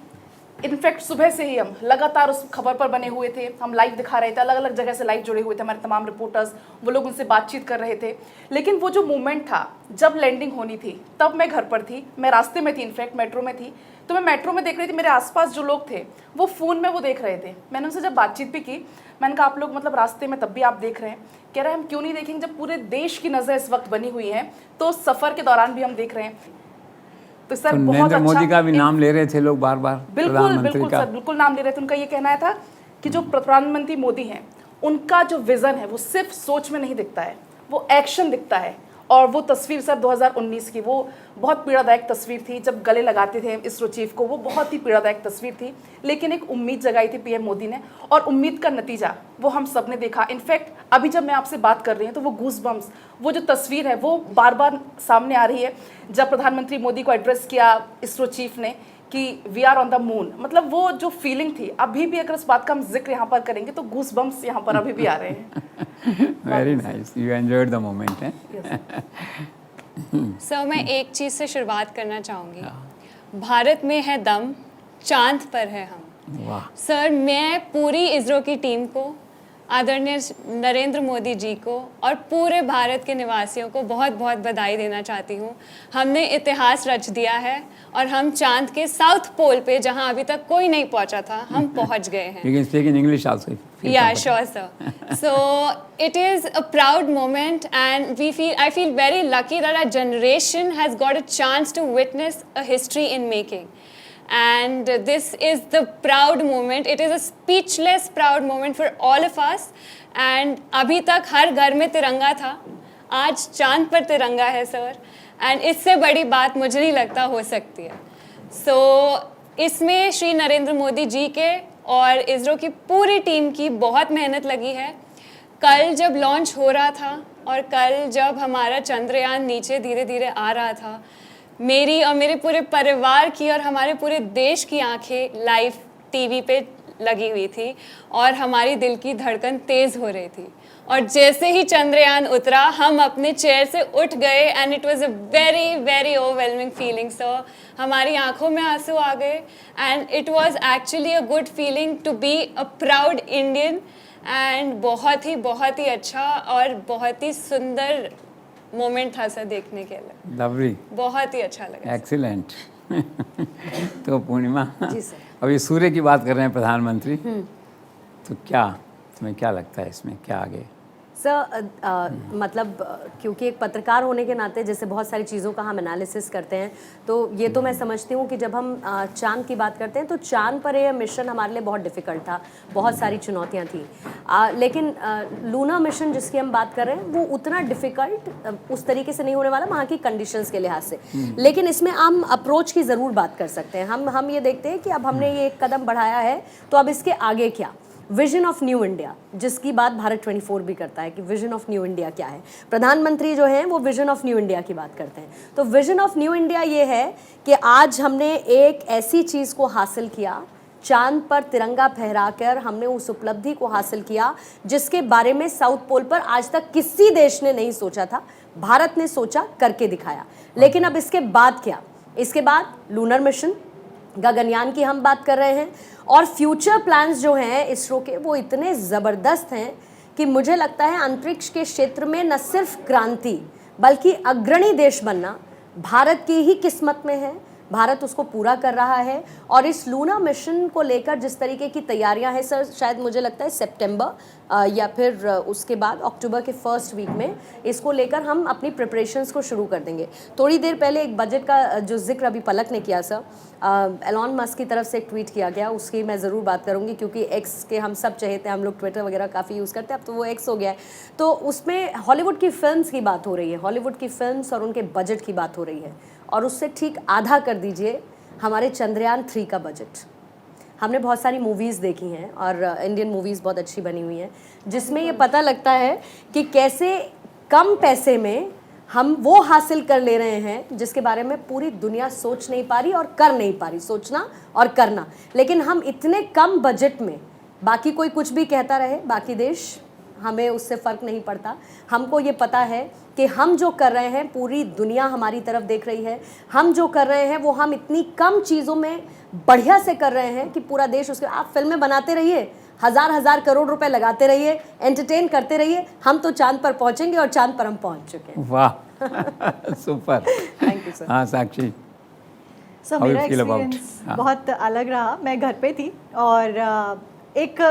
इनफैक्ट सुबह से ही हम लगातार उस खबर पर बने हुए थे। हम लाइव दिखा रहे थे, अलग अलग जगह से लाइव जुड़े हुए थे हमारे तमाम रिपोर्टर्स, वो लोग उनसे बातचीत कर रहे थे। लेकिन वो जो मोमेंट था जब लैंडिंग होनी थी, तब मैं घर पर थी, मैं रास्ते में थी, इनफैक्ट मेट्रो में थी। तो मैं मेट्रो में देख रही थी, मेरे आसपास जो लोग थे वो फ़ोन में वो देख रहे थे। मैंने उनसे जब बातचीत भी की, मैंने कहा आप लोग मतलब रास्ते में तब भी आप देख रहे हैं? कह रहे हैं हम क्यों नहीं देखेंगे, जब पूरे देश की नज़र इस वक्त बनी हुई है तो सफ़र के दौरान भी हम देख रहे हैं। तो सर तो बहुत नरेंद्र अच्छा, मोदी का भी नाम ले रहे थे लोग बार बार, बिल्कुल प्रधानमंत्री बिल्कुल का। सर, बिल्कुल नाम ले रहे थे। उनका ये कहना था कि जो प्रधानमंत्री मोदी हैं, उनका जो विज़न है वो सिर्फ सोच में नहीं दिखता है, वो एक्शन दिखता है। और वो तस्वीर सर 2019 की, वो बहुत पीड़ादायक तस्वीर थी। जब गले लगाते थे इसरो चीफ को, वो बहुत ही पीड़ादायक तस्वीर थी, लेकिन एक उम्मीद जगाई थी पीएम मोदी ने, और उम्मीद का नतीजा वो हम सब ने देखा। इनफैक्ट अभी जब मैं आपसे बात कर रही हूँ तो वो गूज बम्स, वो जो तस्वीर है वो बार बार सामने आ रही है। जब प्रधानमंत्री मोदी को एड्रेस किया इसरो चीफ ने कि we are on the moon, मतलब वो जो फीलिंग थी, अभी भी अगर उस बात का हम जिक्र यहाँ पर करेंगे तो गूज बम्स यहाँ पर अभी भी आ रहे हैं। Very nice, you enjoyed the moment है। सर, मैं एक चीज़ से शुरुआत करना चाहूँगी। भारत में है दम, चांद पर है हम। वाह। सर, मैं पूरी इसरो की टीम को, आदरणीय नरेंद्र मोदी जी को और पूरे भारत के निवासियों को बहुत बहुत बधाई देना चाहती हूँ। हमने इतिहास रच दिया है और हम चांद के साउथ पोल पे, जहाँ अभी तक कोई नहीं पहुँचा था, हम पहुँच गए हैं। You can speak in English also. Yeah, sure, sir. So it is a proud moment, and I feel very lucky that our generation has got a chance to witness a history in making. And this is the proud moment. It is a speechless proud moment for all of us. And अभी तक हर घर में तिरंगा था, आज चांद पर तिरंगा है सर, एंड इससे बड़ी बात मुझे नहीं लगता हो सकती है। So इसमें श्री नरेंद्र मोदी जी के और इसरो की पूरी टीम की बहुत मेहनत लगी है। कल जब लॉन्च हो रहा था और कल जब हमारा चंद्रयान नीचे धीरे धीरे आ रहा था, मेरी और मेरे पूरे परिवार की और हमारे पूरे देश की आंखें लाइव टीवी पे लगी हुई थी और हमारी दिल की धड़कन तेज़ हो रही थी। और जैसे ही चंद्रयान उतरा हम अपने चेयर से उठ गए and it was a very very overwhelming feeling. So हमारी आंखों में आंसू आ गए and it was actually a good feeling to be a proud Indian and बहुत ही अच्छा और बहुत ही सुंदर मोमेंट था सर देखने के लिए। लवली, बहुत ही अच्छा लगा। एक्सीलेंट। तो पूर्णिमा, जी सर। अभी सूर्य की बात कर रहे हैं प्रधानमंत्री, तो क्या तुम्हें क्या लगता है इसमें क्या आगे? सर मतलब क्योंकि एक पत्रकार होने के नाते जैसे बहुत सारी चीज़ों का हम एनालिसिस करते हैं, तो ये तो मैं समझती हूँ कि जब हम चांद की बात करते हैं तो चांद पर यह मिशन हमारे लिए बहुत डिफ़िकल्ट था, बहुत सारी चुनौतियाँ थी। लेकिन लूना मिशन जिसकी हम बात कर रहे हैं वो उतना डिफ़िकल्ट उस तरीके से नहीं होने वाला वहाँ की कंडीशंस के लिहाज से। लेकिन इसमें हम अप्रोच की ज़रूर बात कर सकते हैं। हम ये देखते हैं कि अब हमने ये एक कदम बढ़ाया है, तो अब इसके आगे क्या? विजन ऑफ न्यू इंडिया, जिसकी बात भारत 24 भी करता है कि विजन ऑफ न्यू इंडिया क्या है। प्रधानमंत्री जो हैं वो विजन ऑफ न्यू इंडिया की बात करते हैं। तो विजन ऑफ न्यू इंडिया ये है कि आज हमने एक ऐसी चीज़ को हासिल किया, चांद पर तिरंगा फहराकर हमने उस उपलब्धि को हासिल किया जिसके बारे में साउथ पोल पर आज तक किसी देश ने नहीं सोचा था। भारत ने सोचा, करके दिखाया। लेकिन अब इसके बाद क्या? इसके बाद लूनर मिशन, गगनयान की हम बात कर रहे हैं, और फ्यूचर प्लान्स जो हैं इसरो के वो इतने ज़बरदस्त हैं कि मुझे लगता है अंतरिक्ष के क्षेत्र में न सिर्फ क्रांति बल्कि अग्रणी देश बनना भारत की ही किस्मत में है। भारत उसको पूरा कर रहा है। और इस लूना मिशन को लेकर जिस तरीके की तैयारियां हैं सर, शायद मुझे लगता है सितंबर या फिर उसके बाद अक्टूबर के फर्स्ट वीक में इसको लेकर हम अपनी प्रिपरेशंस को शुरू कर देंगे। थोड़ी देर पहले एक बजट का जो जिक्र अभी पलक ने किया सर, एलॉन मस्क की तरफ से एक ट्वीट किया गया, उसकी मैं ज़रूर बात करूँगी क्योंकि एक्स के हम सब चहेते हैं, हम लोग ट्विटर वगैरह काफ़ी यूज़ करते हैं, अब तो वो एक्स हो गया है। तो उसमें हॉलीवुड की फिल्म्स की बात हो रही है, हॉलीवुड की फिल्म्स और उनके बजट की बात हो रही है, और उससे ठीक आधा कर दीजिए हमारे चंद्रयान 3 का बजट। हमने बहुत सारी मूवीज़ देखी हैं और इंडियन मूवीज़ बहुत अच्छी बनी हुई हैं जिसमें ये पता लगता है कि कैसे कम पैसे में हम वो हासिल कर ले रहे हैं जिसके बारे में पूरी दुनिया सोच नहीं पा रही और कर नहीं पा रही, सोचना और करना। लेकिन हम इतने कम बजट में, बाकी कोई कुछ भी कहता रहे, बाकी देश, हमें उससे फ़र्क नहीं पड़ता। हमको ये पता है कि हम जो कर रहे हैं पूरी दुनिया हमारी तरफ देख रही है। हम जो कर रहे हैं वो हम इतनी कम चीज़ों में बढ़िया से कर रहे हैं कि पूरा देश उसके। आप फिल्में बनाते रहिए, हज़ार करोड़ रुपए लगाते रहिए, एंटरटेन करते रहिए, हम तो चांद पर पहुंचेंगे और चांद पर हम पहुंच चुके हैं। वाह सुपर। Thank you sir. हाँ साक्षी, सर How you मेरा feel about? एक्सपीरियंस हाँ। बहुत अलग रहा। मैं घर पे थी और एक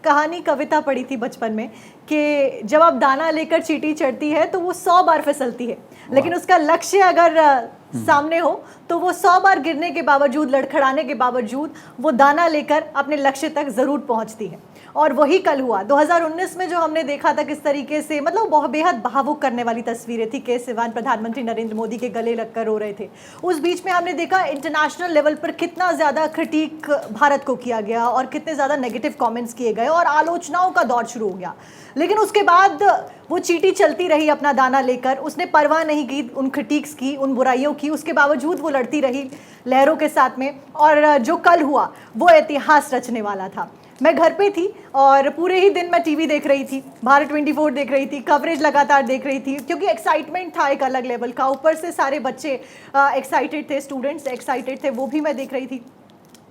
कहानी कविता पढ़ी थी बचपन में कि जब आप दाना लेकर चींटी चढ़ती है तो वो 100 बार फिसलती है, लेकिन उसका लक्ष्य अगर सामने हो तो वो 100 बार गिरने के बावजूद, लड़खड़ाने के बावजूद वो दाना लेकर अपने लक्ष्य तक ज़रूर पहुंचती है। और वही कल हुआ 2019 में, जो हमने देखा था किस तरीके से, मतलब बहुत बेहद भावुक करने वाली तस्वीरें थी। के सिवान प्रधानमंत्री नरेंद्र मोदी के गले लगकर रो रहे थे। उस बीच में हमने देखा इंटरनेशनल लेवल पर कितना ज़्यादा क्रिटिक भारत को किया गया और कितने ज़्यादा नेगेटिव कमेंट्स किए गए और आलोचनाओं का दौर शुरू हो गया। लेकिन उसके बाद वो चींटी चलती रही अपना दाना लेकर, उसने परवाह नहीं की उन क्रिटिक्स की, उन बुराइयों की, उसके बावजूद वो लड़ती रही लहरों के साथ में। और जो कल हुआ वो इतिहास रचने वाला था। मैं घर पे थी और पूरे ही दिन मैं टीवी देख रही थी, भारत 24 देख रही थी, कवरेज लगातार देख रही थी क्योंकि एक्साइटमेंट था एक अलग लेवल का। ऊपर से सारे बच्चे एक्साइटेड थे, स्टूडेंट्स एक्साइटेड थे, वो भी मैं देख रही थी।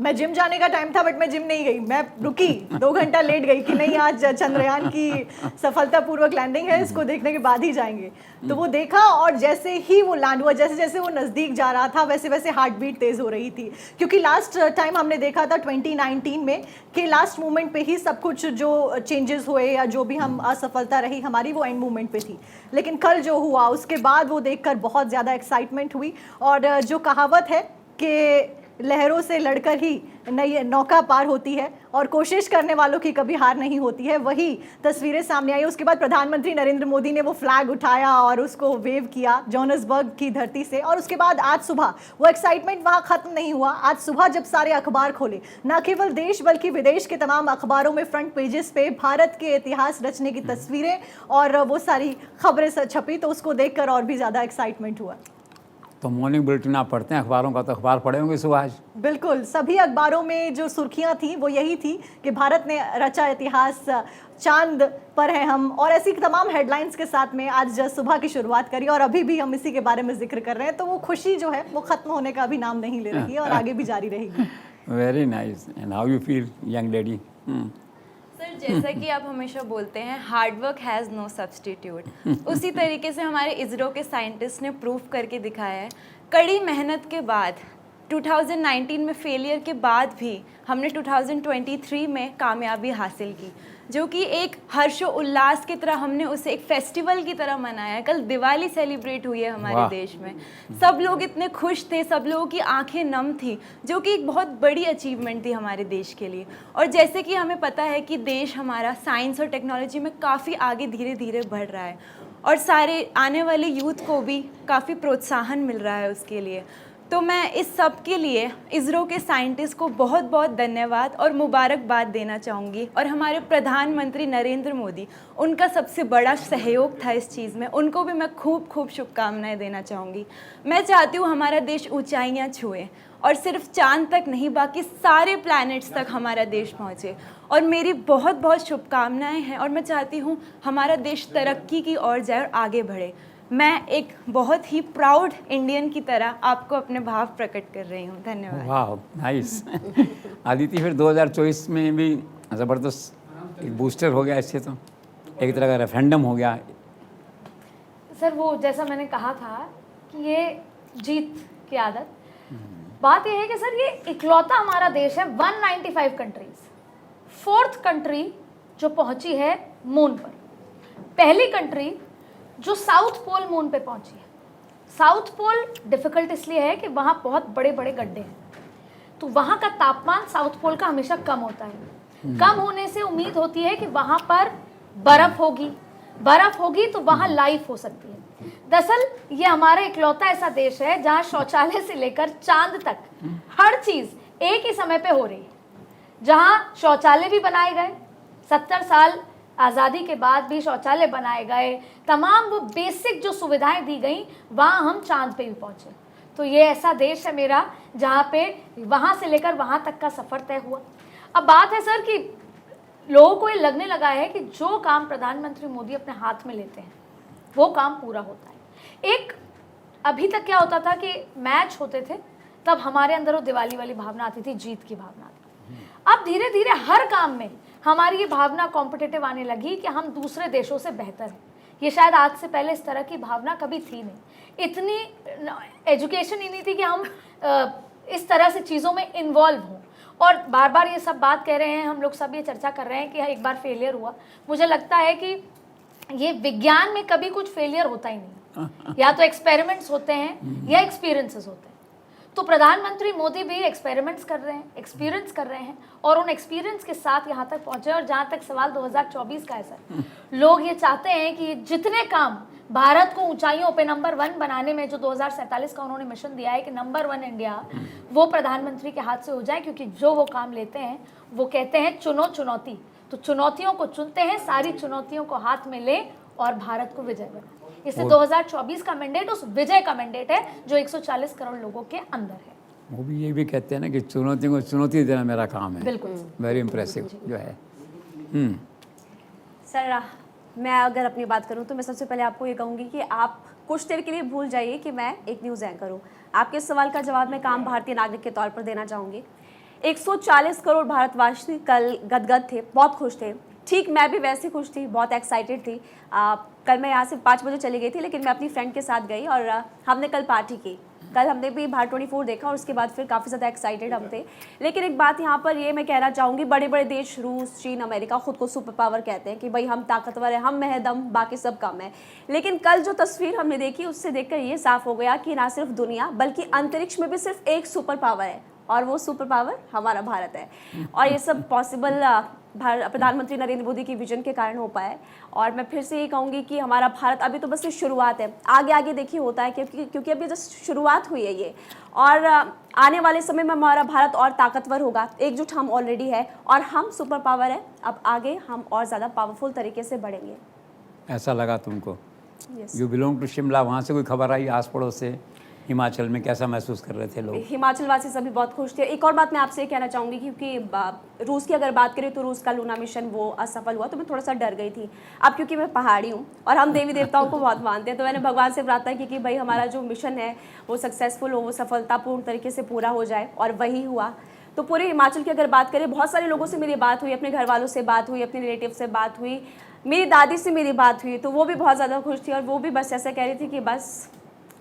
मैं जिम जाने का टाइम था बट मैं जिम नहीं गई, मैं रुकी, 2 घंटा लेट गई कि नहीं आज चंद्रयान की सफलतापूर्वक लैंडिंग है, इसको देखने के बाद ही जाएंगे। तो वो देखा और जैसे ही वो लैंड हुआ, जैसे जैसे वो नज़दीक जा रहा था वैसे वैसे हार्ट बीट तेज़ हो रही थी। क्योंकि लास्ट टाइम हमने देखा था 2019 में कि लास्ट मोमेंट पे ही सब कुछ जो चेंजेस हुए या जो भी हम असफलता रही हमारी, वो एंड मोमेंट पे थी। लेकिन कल जो हुआ उसके बाद वो देखकर बहुत ज़्यादा एक्साइटमेंट हुई। और जो कहावत है कि लहरों से लड़कर ही नई नौका पार होती है और कोशिश करने वालों की कभी हार नहीं होती है, वही तस्वीरें सामने आई। उसके बाद प्रधानमंत्री नरेंद्र मोदी ने वो फ्लैग उठाया और उसको वेव किया जोहान्सबर्ग की धरती से। और उसके बाद आज सुबह वो एक्साइटमेंट वहाँ ख़त्म नहीं हुआ। आज सुबह जब सारे अखबार खोले, न केवल देश बल्कि विदेश के तमाम अखबारों में फ्रंट पेजेस पे भारत के इतिहास रचने की तस्वीरें और वो सारी खबरें छपी, तो उसको देखकर और भी ज़्यादा एक्साइटमेंट हुआ। तो मॉर्निंग बुलेटिन आप पढ़ते हैं अखबारों का, तो अखबार पढ़े होंगे सुबह आज? बिल्कुल, सभी अखबारों में जो सुर्खियां थी वो यही थी कि भारत ने रचा इतिहास, चांद पर है हम, और ऐसी तमाम हेडलाइंस के साथ में आज सुबह की शुरुआत करी और अभी भी हम इसी के बारे में जिक्र कर रहे हैं। तो वो खुशी जो है वो खत्म होने का भी नाम नहीं ले रही है और आगे भी जारी रहेगी। Very nice. And how you feel young lady? Sir, जैसा कि आप हमेशा बोलते हैं, hard work has no substitute, उसी तरीके से हमारे इसरो के साइंटिस्ट ने प्रूव करके दिखाया है। कड़ी मेहनत के बाद 2019 में फेलियर के बाद भी हमने 2023 में कामयाबी हासिल की, जो कि एक हर्षो उल्लास की तरह हमने उसे एक फेस्टिवल की तरह मनाया। कल दिवाली सेलिब्रेट हुई है हमारे देश में, सब लोग इतने खुश थे, सब लोगों की आंखें नम थी, जो कि एक बहुत बड़ी अचीवमेंट थी हमारे देश के लिए। और जैसे कि हमें पता है कि देश हमारा साइंस और टेक्नोलॉजी में काफ़ी आगे धीरे धीरे बढ़ रहा है और सारे आने वाले यूथ को भी काफ़ी प्रोत्साहन मिल रहा है उसके लिए। तो मैं इस सब के लिए इसरो के साइंटिस्ट को बहुत बहुत धन्यवाद और मुबारकबाद देना चाहूँगी। और हमारे प्रधानमंत्री नरेंद्र मोदी, उनका सबसे बड़ा सहयोग था इस चीज़ में, उनको भी मैं खूब खूब शुभकामनाएं देना चाहूँगी। मैं चाहती हूँ हमारा देश ऊंचाइयाँ छुए और सिर्फ चांद तक नहीं, बाकी सारे प्लैनेट्स तक हमारा देश पहुँचे। और मेरी बहुत बहुत शुभकामनाएँ हैं और मैं चाहती हूँ हमारा देश तरक्की की ओर जाए और आगे बढ़े। मैं एक बहुत ही प्राउड इंडियन की तरह आपको अपने भाव प्रकट कर रही हूँ। धन्यवाद। वाह, नाइस। आदिति, फिर 2024 में भी ज़बरदस्त एक बूस्टर हो गया इससे, तो एक तरह का रेफरेंडम हो गया। सर, वो जैसा मैंने कहा था कि ये जीत की आदत, बात ये है कि सर ये इकलौता हमारा देश है 195 कंट्रीज, 4th कंट्री जो पहुंची है मून पर, पहली कंट्री जो साउथ पोल मून पे पहुंची है। साउथ पोल डिफिकल्ट इसलिए है कि वहाँ बहुत बड़े बड़े गड्ढे हैं, तो वहाँ का तापमान साउथ पोल का हमेशा कम होता है। कम होने से उम्मीद होती है कि वहाँ पर बर्फ होगी तो वहाँ लाइफ हो सकती है। दरअसल ये हमारा इकलौता ऐसा देश है जहाँ शौचालय से लेकर चांद तक हर चीज़ एक ही समय पे हो रही है, जहाँ शौचालय भी बनाए गए, 70 साल आज़ादी के बाद भी शौचालय बनाए गए, तमाम वो बेसिक जो सुविधाएं दी गई, वहाँ हम चांद पे भी पहुँचे। तो ये ऐसा देश है मेरा जहाँ पे वहाँ से लेकर वहाँ तक का सफ़र तय हुआ। अब बात है सर कि लोगों को ये लगने लगा है कि जो काम प्रधानमंत्री मोदी अपने हाथ में लेते हैं वो काम पूरा होता है। एक अभी तक क्या होता था कि मैच होते थे तब हमारे अंदर वो दिवाली वाली भावना आती थी, जीत की भावना आती थी। अब धीरे धीरे हर काम में हमारी ये भावना कॉम्पिटिटिव आने लगी कि हम दूसरे देशों से बेहतर हैं। ये शायद आज से पहले इस तरह की भावना कभी थी नहीं, इतनी एजुकेशन ही नहीं थी कि हम इस तरह से चीज़ों में इन्वॉल्व हों। और बार बार ये सब बात कह रहे हैं, हम लोग सब ये चर्चा कर रहे हैं कि एक बार फेलियर हुआ। मुझे लगता है कि ये विज्ञान में कभी कुछ फेलियर होता ही नहीं, या तो एक्सपेरिमेंट्स होते हैं या एक्सपीरियंसेस होते हैं। तो प्रधानमंत्री मोदी भी एक्सपेरिमेंट्स कर रहे हैं, एक्सपीरियंस कर रहे हैं और उन एक्सपीरियंस के साथ यहाँ तक पहुँचे। और जहाँ तक सवाल 2024 का है सर, लोग ये चाहते हैं कि जितने काम भारत को ऊंचाइयों पे नंबर 1 बनाने में जो 2047 का उन्होंने मिशन दिया है कि नंबर 1 इंडिया, वो प्रधानमंत्री के हाथ से हो जाए। क्योंकि जो वो काम लेते हैं वो कहते हैं चुनो चुनौती, तो चुनौतियों को चुनते हैं, सारी चुनौतियों को हाथ में ले और भारत को विजय बनाए। इसलिए 2024 का मैंडेट उस विजय का मैंडेट है जो 140 करोड़ लोगों के अंदर है। वो भी ये भी कहते हैं ना कि चुनौतियों को चुनौती देना मेरा काम है। बिल्कुल, वेरी इम्प्रेसिव जो है। सर, मैं अगर अपनी बात करूं तो मैं सबसे पहले आपको ये कहूंगी कि आप कुछ देर के लिए भूल जाइए कि मैं एक न्यूज़ एंकर हूँ। आपके इस सवाल का जवाब मैं काम भारतीय नागरिक के तौर पर देना चाहूँगी। 140 करोड़ भारतवासी कल गदगद थे, बहुत खुश थे। ठीक, मैं भी वैसे खुश थी, बहुत एक्साइटेड थी। कल मैं यहाँ से 5 बजे चली गई थी, लेकिन मैं अपनी फ्रेंड के साथ गई और हमने कल पार्टी की। कल हमने भी भारत 24 देखा और उसके बाद फिर काफ़ी ज़्यादा एक्साइटेड हम थे। लेकिन एक बात यहाँ पर ये मैं कहना चाहूँगी, बड़े बड़े देश रूस, चीन, अमेरिका खुद को सुपर पावर कहते हैं कि भाई हम ताकतवर हैं, हम में है दम, बाकी सब कम है। लेकिन कल जो तस्वीर हमने देखी उससे देखकर ये साफ हो गया कि ना सिर्फ दुनिया बल्कि अंतरिक्ष में भी सिर्फ एक सुपर पावर है और वो सुपर पावर हमारा भारत है। और ये सब पॉसिबल प्रधानमंत्री नरेंद्र मोदी की विजन के कारण हो पाया है। और मैं फिर से ये कहूँगी कि हमारा भारत अभी तो बस ये शुरुआत है, आगे आगे देखिए होता है, क्योंकि अभी जस्ट शुरुआत हुई है ये। और आने वाले समय में हमारा भारत और ताकतवर होगा, एकजुट हम ऑलरेडी है और हम सुपर पावर है। अब आगे हम और ज़्यादा पावरफुल तरीके से बढ़ेंगे। ऐसा लगा तुमको? Yes. You belong to Shimla, वहाँ से कोई खबर आई आस पड़ोस से हिमाचल में कैसा महसूस कर रहे थे लोग? हिमाचल वासी सभी बहुत खुश थे। एक और बात मैं आपसे ये कहना चाहूँगी, क्योंकि रूस की अगर बात करें तो रूस का लूना मिशन वो असफल हुआ, तो मैं थोड़ा सा डर गई थी। अब क्योंकि मैं पहाड़ी हूँ और हम देवी देवताओं को बहुत मानते हैं, तो मैंने भगवान से प्रार्थना की कि भाई हमारा जो मिशन है वो सक्सेसफुल हो, वो सफलतापूर्ण तरीके से पूरा हो जाए, और वही हुआ। तो पूरे हिमाचल की अगर बात करें, बहुत सारे लोगों से मेरी बात हुई, अपने घर वालों से बात हुई, अपने रिलेटिव से बात हुई, मेरी दादी से मेरी बात हुई, तो वो भी बहुत ज़्यादा खुश थी और वो भी बस ऐसा कह रही थी कि बस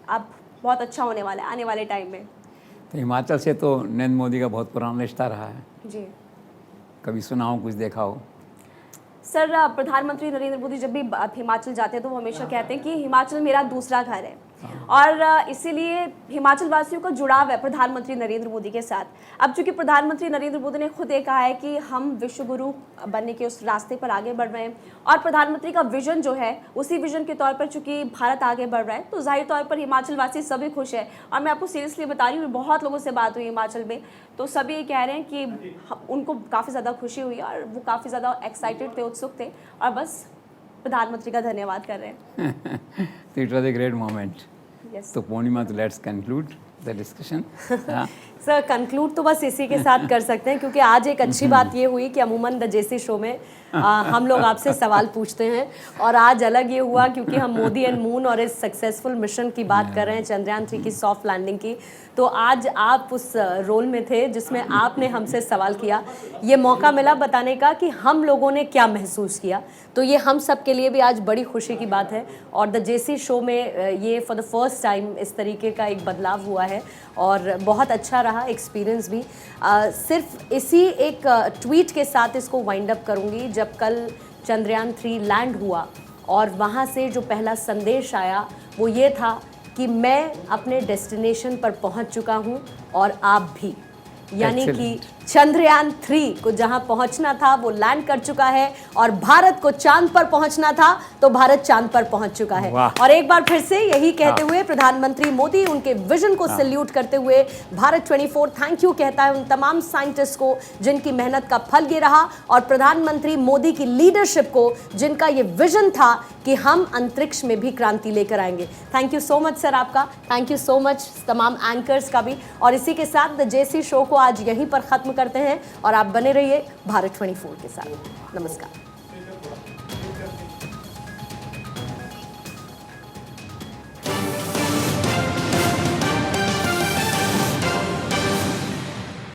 अब बहुत अच्छा होने वाला है आने वाले टाइम में। तो हिमाचल से तो नरेंद्र मोदी का बहुत पुराना रिश्ता रहा है, जी कभी सुना हो, कुछ देखा हो? सर, प्रधानमंत्री नरेंद्र मोदी जब भी हिमाचल जाते हैं तो वो हमेशा कहते हैं कि हिमाचल मेरा दूसरा घर है, और इसीलिए हिमाचल वासियों का जुड़ाव है प्रधानमंत्री नरेंद्र मोदी के साथ। अब चूंकि प्रधानमंत्री नरेंद्र मोदी ने खुद ये कहा है कि हम विश्व गुरु बनने के उस रास्ते पर आगे बढ़ रहे हैं, और प्रधानमंत्री का विजन जो है उसी विजन के तौर पर चूंकि भारत आगे बढ़ रहा है, तो जाहिर तौर पर हिमाचल वासी सभी खुश है। और मैं आपको सीरियसली बता रही हूँ, बहुत लोगों से बात हुई हिमाचल में, तो सभी ये कह रहे हैं कि उनको काफ़ी ज़्यादा खुशी हुई और वो काफ़ी ज़्यादा एक्साइटेड थे, उत्सुक थे, और बस प्रधानमंत्री का धन्यवाद कर रहे हैं। तो it was a great moment. Yes. तो पूर्णिमा, तो let's conclude the discussion. Sir, conclude तो बस इसी के साथ कर सकते हैं, क्योंकि आज एक अच्छी बात ये हुई कि अमूमन द जेसी शो में हम लोग आपसे सवाल पूछते हैं, और आज अलग ये हुआ क्योंकि हम मोदी एंड मून और इस सक्सेसफुल मिशन की बात कर रहे हैं, चंद्रयान 3 की सॉफ्ट लैंडिंग की। तो आज आप उस रोल में थे जिसमें आपने हमसे सवाल किया, ये मौका मिला बताने का कि हम लोगों ने क्या महसूस किया, तो ये हम सब के लिए भी आज बड़ी खुशी की बात है। और द जेसी शो में ये फॉर द फर्स्ट टाइम इस तरीके का एक बदलाव हुआ है, और बहुत अच्छा रहा एक्सपीरियंस भी। सिर्फ इसी एक ट्वीट के साथ इसको वाइंड अप करूँगी। जब कल चंद्रयान 3 लैंड हुआ और वहाँ से जो पहला संदेश आया वो ये था कि मैं अपने डेस्टिनेशन पर पहुँच चुका हूँ और आप भी, यानी कि चंद्रयान 3 को जहां पहुंचना था वो लैंड कर चुका है, और भारत को चांद पर पहुंचना था तो भारत चांद पर पहुंच चुका है। और एक बार फिर से यही कहते हुए प्रधानमंत्री मोदी उनके विजन को सैल्यूट करते हुए भारत 24 थैंक यू कहता है उन तमाम साइंटिस्ट को जिनकी मेहनत का फल ये रहा, और प्रधानमंत्री मोदी की लीडरशिप को जिनका ये विजन था कि हम अंतरिक्ष में भी क्रांति लेकर आएंगे। Thank you so much sir आपका, थैंक यू सो मच तमाम एंकर्स का भी। और इसी के साथ द जेसी शो को आज यहीं पर खत्म करते हैं, और आप बने रहिए भारत 24 के साथ। नमस्कार।